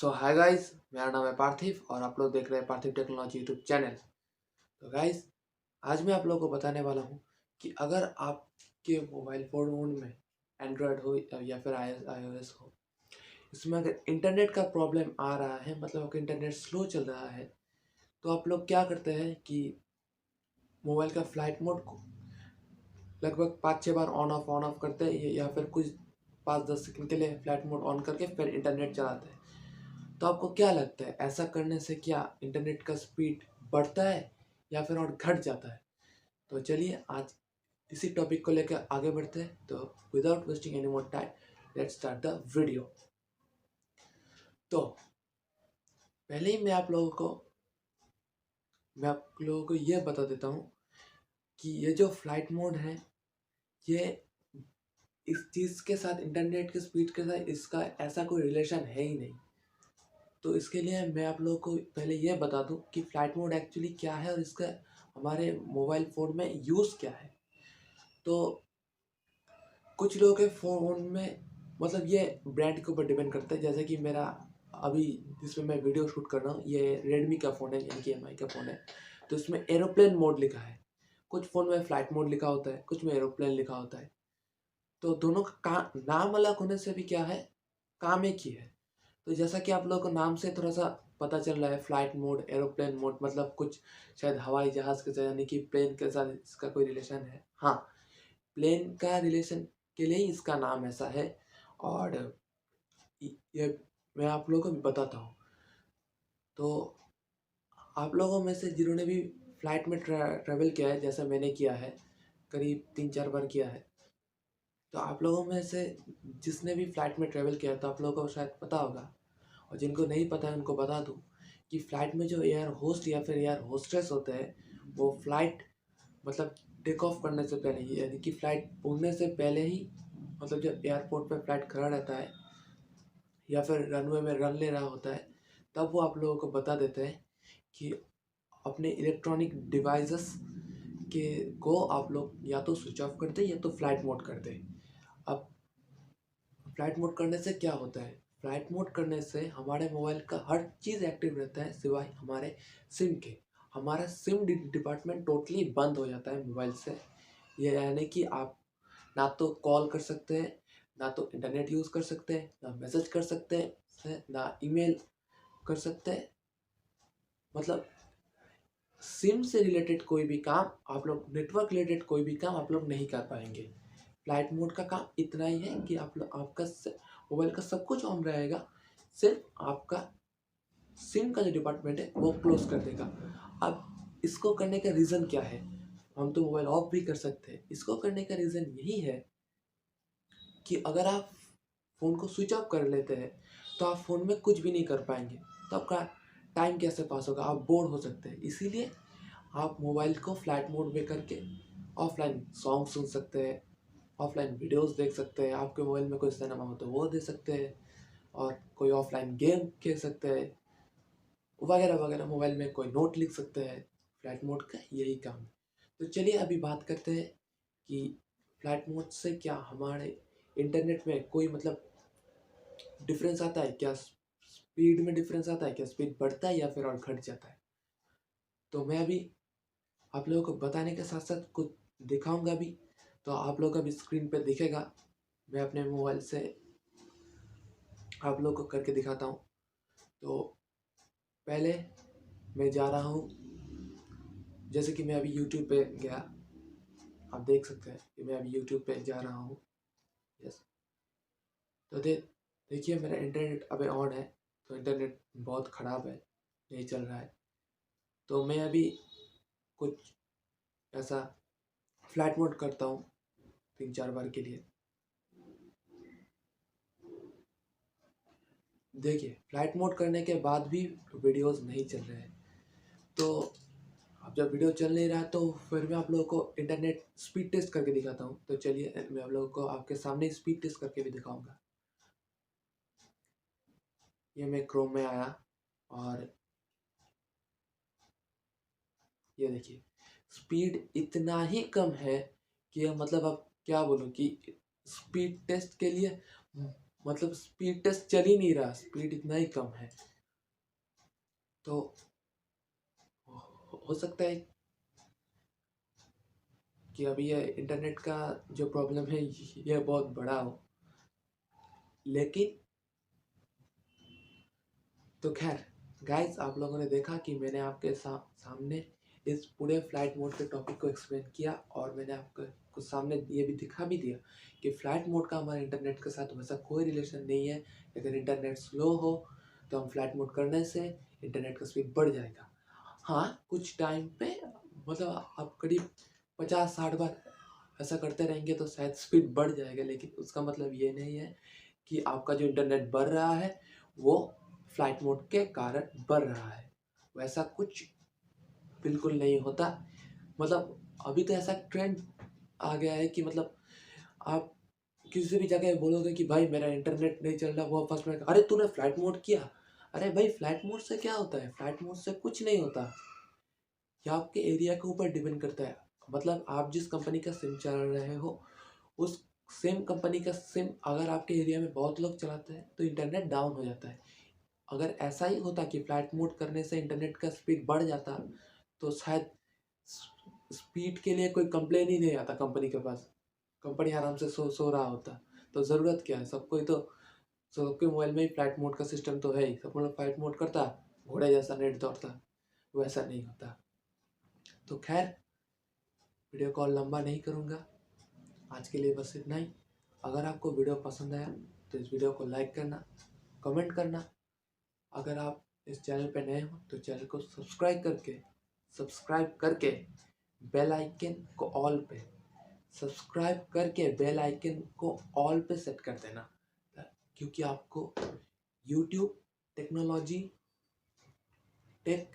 सो hi guys, मेरा नाम है पार्थिव और आप लोग देख रहे हैं पार्थिव टेक्नोलॉजी यूट्यूब चैनल। तो गाइस, आज मैं आप लोगों को बताने वाला हूँ कि अगर आपके मोबाइल फ़ोन में एंड्रॉयड हो या फिर iOS हो, इसमें अगर इंटरनेट का प्रॉब्लम आ रहा है, मतलब अगर इंटरनेट स्लो चल रहा है, तो आप लोग क्या करते हैं कि मोबाइल का फ्लाइट मोड को लगभग 5-6 बार ऑन ऑफ करते हैं या फिर कुछ 5-10 सेकंड के लिए फ्लाइट मोड ऑन करके फिर इंटरनेट चलाते हैं। तो आपको क्या लगता है, ऐसा करने से क्या इंटरनेट का स्पीड बढ़ता है या फिर और घट जाता है? तो चलिए आज इसी टॉपिक को लेकर आगे बढ़ते हैं। तो without wasting any more time, let's start the video. तो पहले ही मैं आप लोगों को यह बता देता हूँ कि ये जो फ्लाइट मोड है, ये इस चीज़ के साथ, इंटरनेट के स्पीड के साथ इसका ऐसा कोई रिलेशन है ही नहीं। तो इसके लिए मैं आप लोगों को पहले यह बता दूं कि फ्लाइट मोड एक्चुअली क्या है और इसका हमारे मोबाइल फ़ोन में यूज़ क्या है। तो कुछ लोगों के फ़ोन में, मतलब ये ब्रांड के ऊपर डिपेंड करता है। जैसे कि मेरा अभी जिसमें मैं वीडियो शूट कर रहा हूँ, ये रेडमी का फ़ोन है, यानी कि एमआई का फ़ोन है। तो इसमें एरोप्लेन मोड लिखा है, कुछ फ़ोन में फ़्लाइट मोड लिखा होता है, कुछ में एरोप्लेन लिखा होता है। तो दोनों का नाम अलग होने से भी क्या है, काम एक ही है। तो जैसा कि आप लोगों को नाम से थोड़ा सा पता चल रहा है, फ्लाइट मोड, एरोप्लेन मोड, मतलब कुछ शायद हवाई जहाज़ के साथ, यानी कि प्लेन के साथ इसका कोई रिलेशन है। हाँ, प्लेन का रिलेशन के लिए ही इसका नाम ऐसा है। और ये मैं आप लोगों को भी बताता हूँ। तो आप लोगों में से जिन्होंने भी फ्लाइट में ट्रैवल किया है, जैसा मैंने किया है, करीब 3-4 बार किया है, तो आप लोगों में से जिसने भी फ्लाइट में ट्रैवल किया है तो आप लोगों को शायद पता होगा, और जिनको नहीं पता है उनको बता दूँ कि फ़्लाइट में जो एयर होस्ट या फिर एयर होस्टेस होते हैं, वो फ़्लाइट मतलब टेक ऑफ करने से पहले ही, यानी कि फ़्लाइट उड़ने से पहले ही, मतलब जब एयरपोर्ट पे फ़्लाइट खड़ा रहता है या फिर रनवे में रन ले रहा होता है, तब वो आप लोगों को बता देते हैं कि अपने इलेक्ट्रॉनिक डिवाइसेस के को आप लोग या तो स्विच ऑफ कर दें या तो फ़्लाइट मोड कर दें। अब फ्लाइट मोड करने से क्या होता है? फ्लाइट मोड करने से हमारे मोबाइल का हर चीज़ एक्टिव रहता है सिवाय हमारे सिम के। हमारा सिम डिपार्टमेंट टोटली बंद हो जाता है मोबाइल से। ये यानी कि आप ना तो कॉल कर सकते हैं, ना तो इंटरनेट यूज़ कर सकते हैं, ना मैसेज कर सकते हैं, ना ईमेल कर सकते हैं। मतलब सिम से रिलेटेड कोई भी काम आप लोग, नेटवर्क रिलेटेड कोई भी काम आप लोग नहीं कर पाएंगे। फ्लाइट मोड का काम इतना ही है कि आपका मोबाइल का सब कुछ ऑन रहेगा, सिर्फ आपका सिम का जो डिपार्टमेंट है वो क्लोज कर देगा। अब इसको करने का रीज़न क्या है? हम तो मोबाइल ऑफ भी कर सकते हैं। इसको करने का रीज़न यही है कि अगर आप फ़ोन को स्विच ऑफ कर लेते हैं तो आप फ़ोन में कुछ भी नहीं कर पाएंगे। तो आपका टाइम कैसे पास होगा? आप बोर हो सकते हैं। इसीलिए आप मोबाइल को फ्लाइट मोड में करके ऑफलाइन सॉन्ग सुन सकते हैं, ऑफलाइन वीडियोस देख सकते हैं, आपके मोबाइल में कोई सिनेमा हो तो वो देख सकते हैं, और कोई ऑफलाइन गेम खेल सकते हैं, वगैरह वगैरह। मोबाइल में कोई नोट लिख सकते हैं। फ्लाइट मोड का यही काम है। तो चलिए अभी बात करते हैं कि फ्लाइट मोड से क्या हमारे इंटरनेट में कोई मतलब डिफरेंस आता है क्या, स्पीड में डिफरेंस आता है क्या, स्पीड बढ़ता है या फिर और घट जाता है? तो मैं अभी आप लोगों को बताने के साथ साथ कुछ दिखाऊंगा भी। तो आप लोगों का भी स्क्रीन पे दिखेगा। मैं अपने मोबाइल से आप लोगों को करके दिखाता हूँ। तो पहले मैं जा रहा हूँ, जैसे कि मैं अभी यूट्यूब पे गया, आप देख सकते हैं कि मैं अभी यूट्यूब पे जा रहा हूँ। यस। तो देखिए मेरा इंटरनेट अभी ऑन है। तो इंटरनेट बहुत ख़राब है, नहीं चल रहा है। तो मैं अभी कुछ ऐसा फ्लाइट मोड करता हूँ 3-4 बार के लिए। देखिए फ्लाइट मोड करने के बाद भी वीडियोस नहीं चल रहे हैं। तो अब जब वीडियो चल नहीं रहा है तो फिर मैं आप लोगों को इंटरनेट स्पीड टेस्ट करके दिखाता हूँ। तो चलिए मैं आप लोगों को आपके सामने स्पीड टेस्ट करके भी दिखाऊंगा। ये मैं क्रोम में आया और ये देखिए स्पीड इतना ही कम है कि मतलब अब क्या बोलूँ कि स्पीड टेस्ट के लिए मतलब स्पीड टेस्ट चल ही नहीं रहा, स्पीड इतना ही कम है। तो हो सकता है कि अभी ये इंटरनेट का जो प्रॉब्लम है ये बहुत बड़ा हो, लेकिन तो खैर गाइस, आप लोगों ने देखा कि मैंने आपके सामने इस पूरे फ्लाइट मोड के टॉपिक को एक्सप्लेन किया, और मैंने आपको कुछ सामने ये भी दिखा भी दिया कि फ्लाइट मोड का हमारे इंटरनेट के साथ वैसा कोई रिलेशन नहीं है। अगर इंटरनेट स्लो हो तो हम फ्लाइट मोड करने से इंटरनेट का स्पीड बढ़ जाएगा। हाँ, कुछ टाइम पे मतलब आप करीब 50-60 बार ऐसा करते रहेंगे तो शायद स्पीड बढ़ जाएगा, लेकिन उसका मतलब ये नहीं है कि आपका जो इंटरनेट बढ़ रहा है वो फ्लाइट मोड के कारण बढ़ रहा है। वैसा कुछ बिल्कुल नहीं होता। मतलब अभी तो ऐसा ट्रेंड आ गया है कि मतलब आप किसी भी जगह बोलोगे कि भाई मेरा इंटरनेट नहीं चल रहा, वो फर्स्ट में अरे तूने फ्लाइट मोड किया। अरे भाई, फ्लाइट मोड से क्या होता है? फ्लाइट मोड से कुछ नहीं होता। ये आपके एरिया के ऊपर डिपेंड करता है। मतलब आप जिस कंपनी का सिम चला रहे हो, उस सेम कंपनी का सिम अगर आपके एरिया में बहुत लोग चलाते हैं तो इंटरनेट डाउन हो जाता है। अगर ऐसा ही होता कि फ्लाइट मोड करने से इंटरनेट का स्पीड बढ़ जाता तो शायद स्पीड के लिए कोई कंप्लेन ही नहीं आता कंपनी के पास। कंपनी आराम से सो रहा होता। तो ज़रूरत क्या है? सबको ही तो सबके मोबाइल में ही फ्लाइट मोड का सिस्टम तो है ही। सब लोग फ्लाइट मोड करता, घोड़े जैसा नेट दौड़ता। वैसा नहीं होता। तो खैर, वीडियो को और लंबा नहीं करूँगा, आज के लिए बस इतना ही। अगर आपको वीडियो पसंद आया तो इस वीडियो को लाइक करना, कमेंट करना। अगर आप इस चैनल पे नए हो तो चैनल को सब्सक्राइब करके बेल आइकन को ऑल पे सब्सक्राइब करके बेल आइकन को ऑल पे सेट कर देना, क्योंकि आपको यूट्यूब, टेक्नोलॉजी, टेक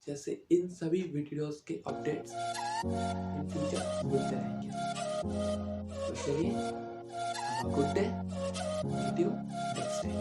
जैसे इन सभी वीडियोस के अपडेट्स इन फ्यूचर मिलते रहेंगे। तो चलिए, good day, meet you next day.